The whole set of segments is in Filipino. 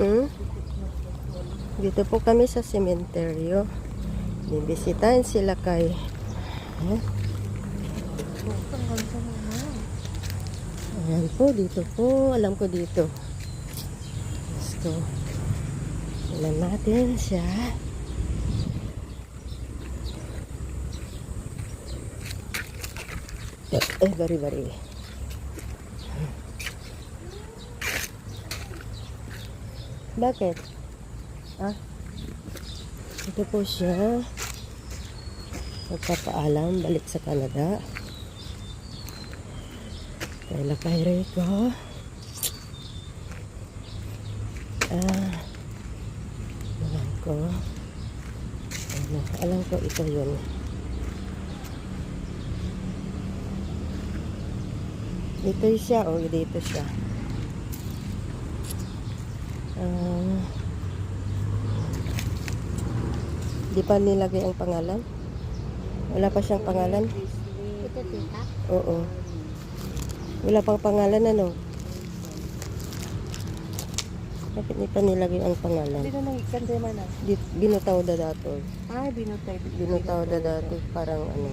Hmm? Dito po kami sa sementeryo. Bibisitahin sila kay... Ayan po, dito po. Alam ko dito. Gusto. Alam natin siya. Bari-bari. Bakit? Ah? Ito po siya. Magpapaalam, balik sa Canada. Kaila kay Rico. Alam ko ito yun. Dito siya, o dito siya. Di pa nilagay ang pangalan? Wala pa siyang pangalan? Ito, tita? Oo. Wala pang pangalan, ano? Bakit di pa nilagay ang pangalan? Dito nang ikan sa mana? Binutaw da dato. Ah, binutay. Binutaw da dato. Parang ano.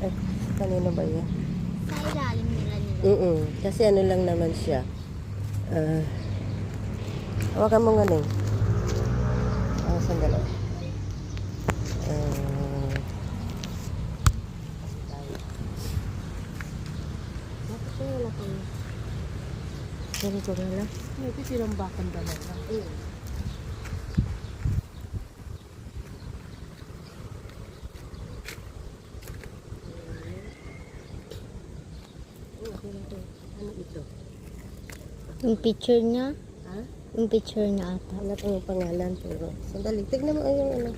Ay, kanino ba yan? Sa ilalim nila. Kasi ano lang naman siya. Hawakan mo nga ning. Sandali. Bakit siya wala kang... Sorry ko na lang. Ito sinambakan ba na? Ano ito? Yung picture niya? Ha? Yung picture niya ata. Wala pang yung pangalan pero sandali. Tignan mo yung ano.